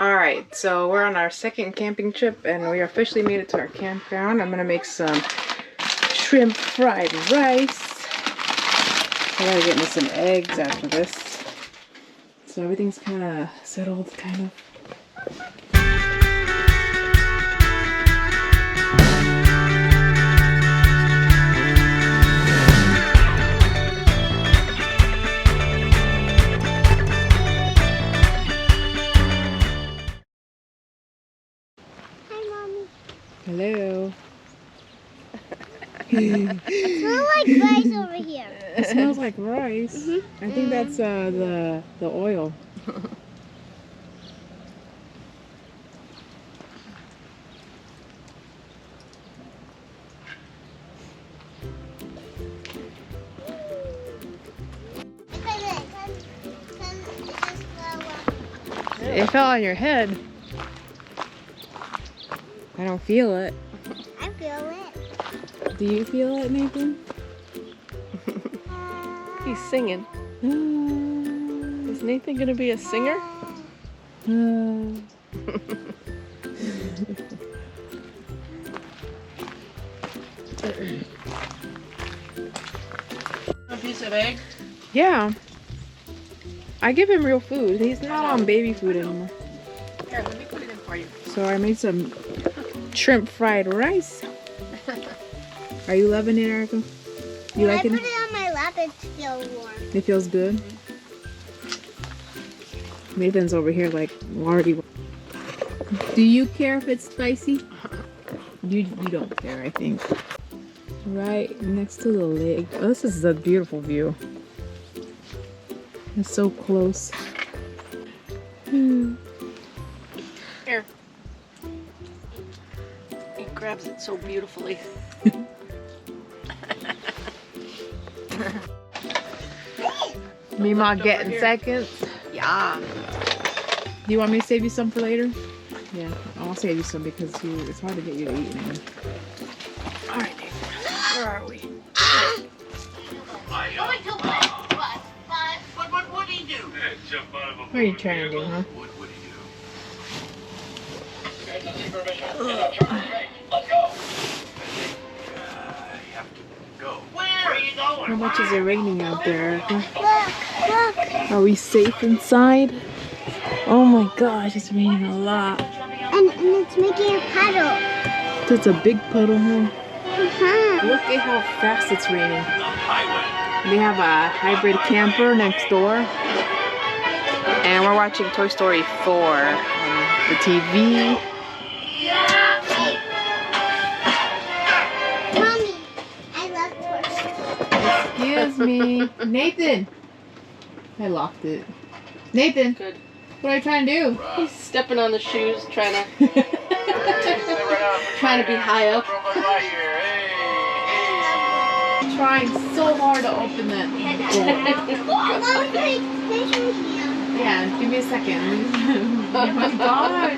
Alright, so we're on our second camping trip and we officially made it to our campground. I'm gonna make some shrimp fried rice. I gotta get me some eggs after this. So everything's kind of settled, kind of. Hello. It smells like rice over here. It smells like rice. I think that's the oil. It fell on your head. I don't feel it. I feel it. Do you feel it, Nathan? He's singing. Is Nathan gonna be a singer? A piece of egg? Yeah. I give him real food. He's not on baby food anymore. Here, let me put it in for you. So I made some shrimp fried rice. Are you loving it, Erica? You When liking I it? put it on my lap, it feels warm. It feels good. Nathan's over here like already. Do you care if it's spicy? You don't care, I think. Right next to the lake. Oh, this is a beautiful view. It's so close. Here. He grabs it so beautifully. Mima getting seconds. Yeah. Do you want me to save you some for later? Yeah, I'll save you some because it's hard to get you to eat now. Alright, Nathan. Where are we? What do you do? What are you trying to do, huh? What do you have to go. Where are you going? How much is it raining out there, Erica? Look. Are we safe inside? Oh my gosh, it's raining a lot. And it's making a puddle. It's a big puddle, huh? Uh-huh. Look at how fast it's raining. We have a hybrid camper next door. And we're watching Toy Story 4 on the TV. Mommy, I love Toy Story. Excuse me. Nathan! I locked it. Nathan, Good. what are you trying to do? He's stepping on the shoes, trying to be high up. Trying so hard to open that door. Mom, can Yeah, give me a second. Oh my gosh.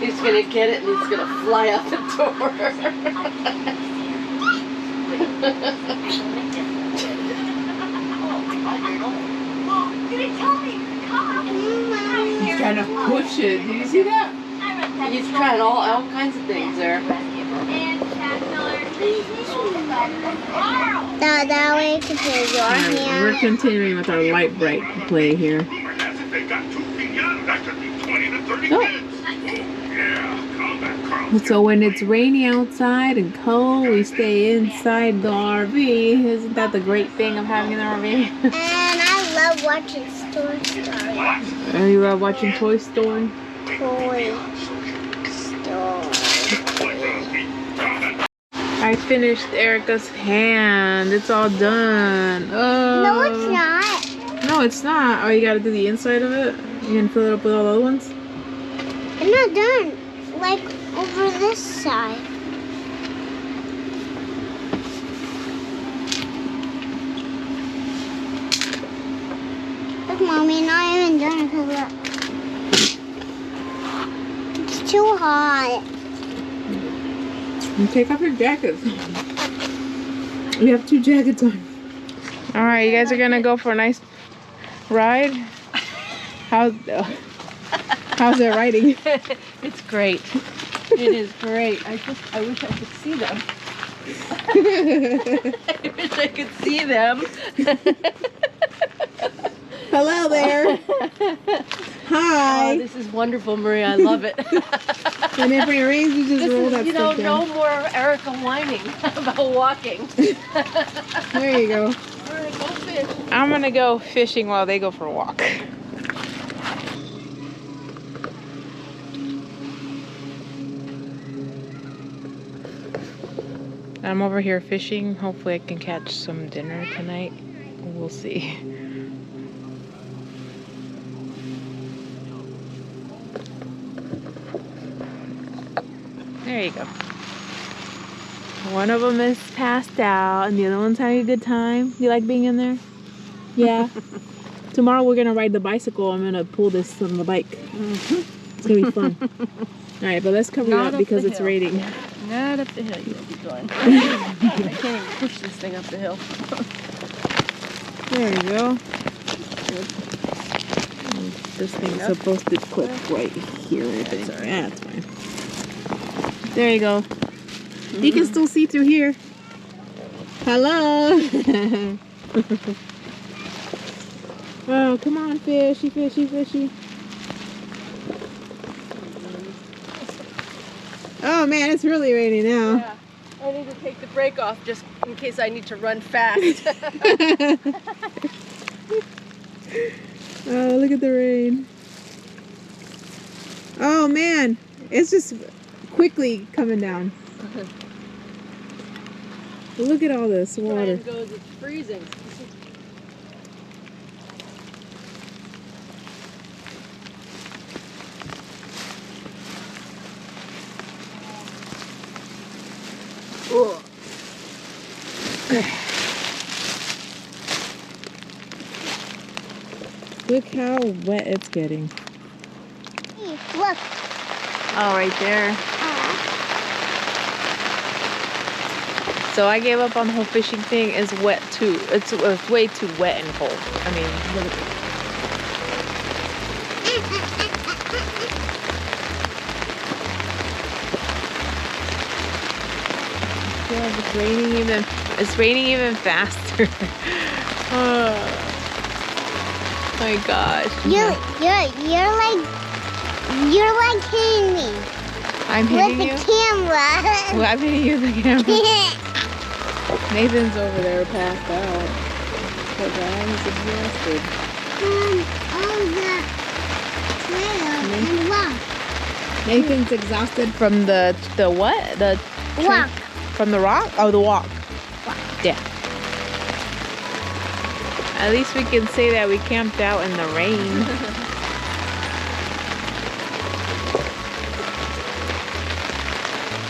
He's gonna get it and he's gonna fly out the door. He's trying to push it. Did you see that? He's trying all kinds of things there. That way to put your We're hand. continuing with our light bright play here. So when it's rainy outside and cold, we stay inside the RV. Isn't that the great thing of having an RV? And I love watching Toy Story. And you love watching Toy Story? Toy Story. I finished Erica's hand. It's all done. Oh. No, it's not. No, it's not. Oh, you gotta do the inside of it? You can fill it up with all the other ones? I'm not done. Like over this side. Look, Mommy, not even done because look. It's too hot. And take off your jackets. We have 2 jackets on. Alright, you guys are gonna go for a nice ride? How How's it writing? It's great. It is great. I wish I could see them. I wish I could see them. Hello there. Hi. Oh, this is wonderful, Maria. I love it. Whenever it rains, you just roll that You know, stuff no down. more Erica whining about walking. There you go. All right, go fish. I'm gonna go fishing while they go for a walk. I'm over here fishing. Hopefully I can catch some dinner tonight. We'll see. There you go. One of them is passed out and the other one's having a good time. You like being in there? Yeah. Tomorrow we're gonna ride the bicycle. I'm gonna pull this on the bike. It's gonna be fun. All right, but let's cover it up because it's raining. Not up the hill you won't be going. I can't even push this thing up the hill. There you go. This thing's supposed to clip right here, I think. Yeah, that's fine. There you go. You can still see through here. Hello. Oh, come on, fishy, fishy, fishy. Oh man, it's really raining now. Yeah. I need to take the brake off just in case I need to run fast. Oh, look at the rain. Oh man, it's just quickly coming down. Look at all this water. Brian goes, it's freezing. Look how wet it's getting. Look. Oh, right there. So I gave up on the whole fishing thing. It's wet too. It's way too wet and cold. I mean, look at this. Yeah, it's raining even faster. Oh my gosh. You're like hitting me I'm with hitting the you. camera. Well, I'm hitting you with the camera. Nathan's over there passed out. Poor guy, he's exhausted. On the trail and walk. Nathan's exhausted from the what? The Walk. From the rock? Oh, the walk. Yeah. At least we can say that we camped out in the rain.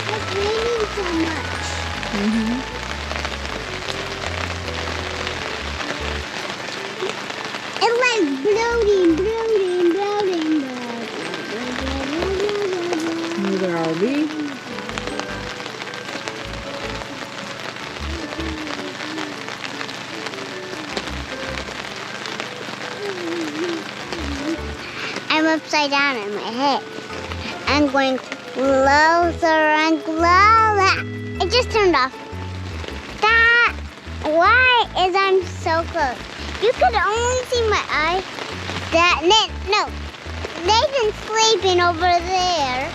It's raining so much. It's like bloating. Where are we? I'm upside down in my head. I'm going closer and closer. It just turned off. Why is I'm so close? You could only see my eye. No. Nathan's sleeping over there.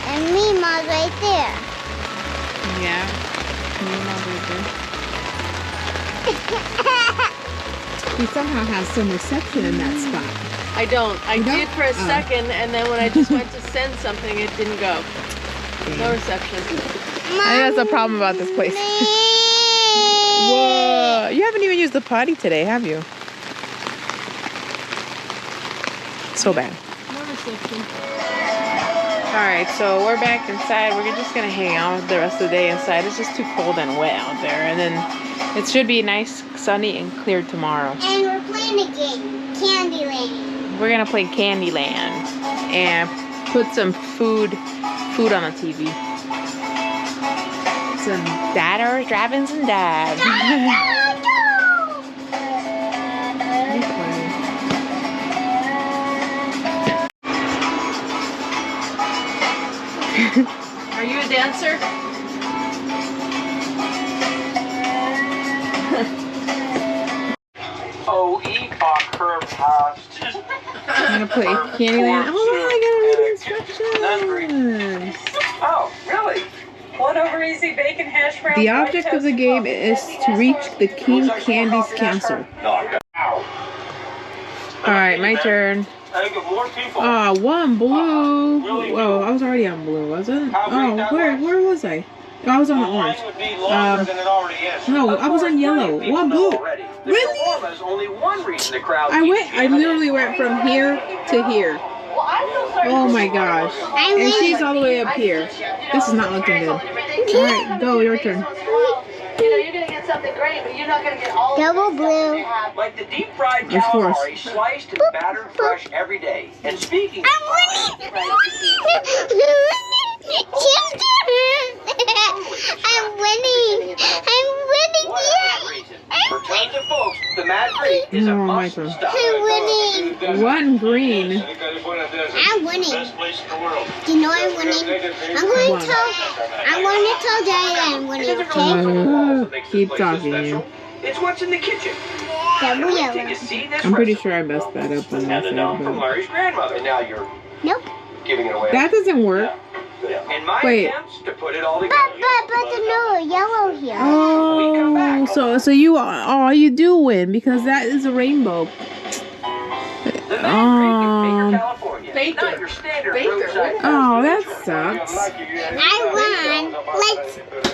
And Mima's right there. Yeah. He somehow has some reception in that spot. I don't. I You don't? did for a Oh. second, and then when I just went to send something, it didn't go. No reception. I think that's the problem about this place. Whoa. You haven't even used the potty today, have you? So bad. No reception. Alright, so we're back inside. We're just going to hang out the rest of the day inside. It's just too cold and wet out there. And then it should be nice, sunny, and clear tomorrow. And we're playing a game. Candyland. We're going to play Candyland and put some food on the TV. Some dadders, drabins, and dads. answer? Oh, Epoch Herb House. I'm gonna play Candyland. Oh, I gotta read the instructions. Oh, really? One over easy bacon hash browns. The object of the game is to reach the King Candy's castle. Alright, my turn. Oh, one blue. Whoa, I was already on blue, wasn't? Oh, where was I? Oh, I was on orange. No, I was on yellow. One blue. Really? I literally went from here to here. Oh my gosh. And she's all the way up here. This is not looking good. Alright, go, your turn. You know, you're gonna get something great, but you're not gonna get all Double blue. Like the deep fried Of course. calamari, sliced and battered fresh every day. And speaking I'm winning. I'm winning. for tons of folks, the Mad Greek is a Oh, my must God. stop. I'm winning. One green. I'm winning. Do you know I'm winning? I'm going to tell Daddy I'm winning, okay? Keep talking, you. It's what's in the kitchen. Double Take yellow. a seat in this I'm pretty recipe. sure I messed that up when I And a said note from that. Larry's grandmother. And now you're Nope. giving it away. That doesn't work. In my Wait. attempts to put it all together. But the no yellow here. Oh, so you all you do win because that is a rainbow. The Mad Greek in Baker, California. Baker. Not your standard Baker. roadside. Oh, that sucks. I won.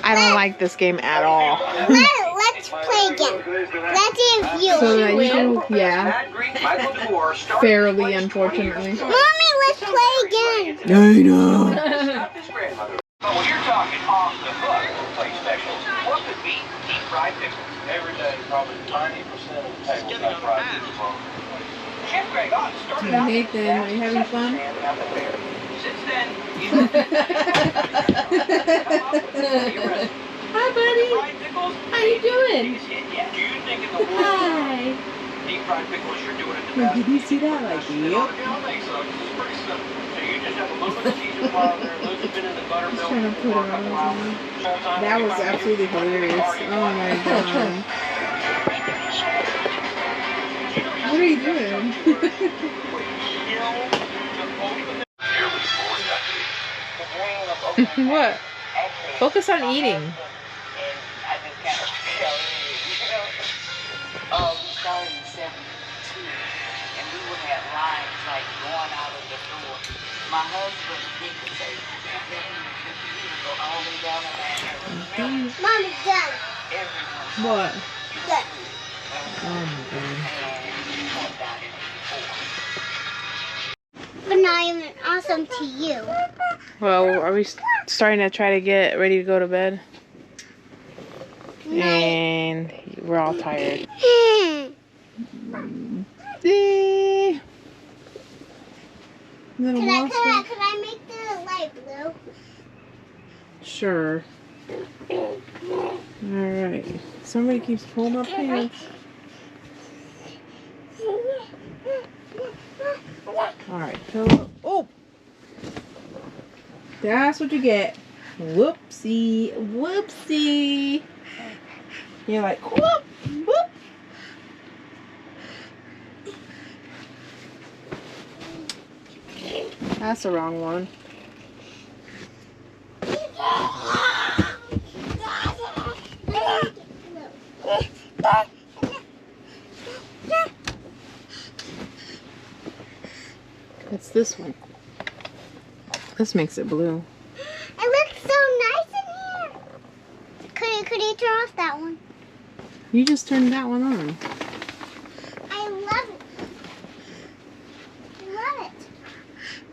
I don't like this game at all. Let's play again. Let's see if you So that you can, yeah, Mad Greek Michael DeBoer started fairly, place unfortunately. 20 years ago. Mommy, let's play again. I know. Not his grandmother. But when you're talking off the hook play specials, what could be deep fried pickles? Every day, probably 90% of the tables have fried pickles. Chef Greg Ott started out Nathan, are you having fun? Since then, he's Hi, buddy. fried pickles. How you doing? Biggest hit yet. Do you think in the world Hi. deep fried pickles you're doing it the Wait, best? did you see that? Like, I yep. don't think so. It's pretty simple. So you just have a little bit of cheese and flour there, a little bit in the buttermilk trying to put for a it couple on. hours. Sometimes That you was might absolutely hilarious. Oh my god. What are you doing? What? Focus on eating. Oh, we started in 72, and we would have lines like going out of the door. My husband, he could say, he would go all the way down the line. Mommy, done. Everyone. What? Done. Oh my god. But not even awesome to you. Well, are we starting to try to get ready to go to bed? And we're all tired. Eh. Little monster. Can I make the light blue? Sure. Alright. Somebody keeps pulling my pants. Alright, fill up. Oh! That's what you get. Whoopsie. Whoopsie. You're like, whoop, whoop. That's the wrong one. It's this one. This makes it blue. It looks so nice in here. Could you turn off that one? You just turned that one on. I love it. I love it.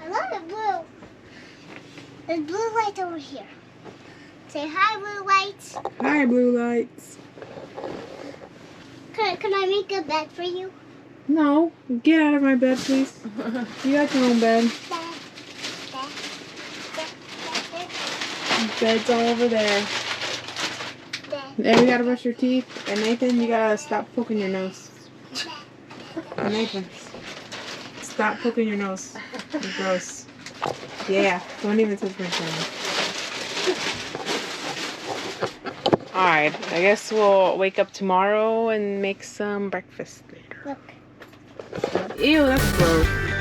I love it blue. There's blue lights over here. Say hi, blue lights. Hi, blue lights. Can I make a bed for you? No, get out of my bed, please. You got your own bed. Bed's all over there. And you gotta brush your teeth. And Nathan, you gotta stop poking your nose. Nathan, stop poking your nose. You're gross. Yeah, don't even touch my phone. Alright, I guess we'll wake up tomorrow and make some breakfast later. Look. Ew, that's gross.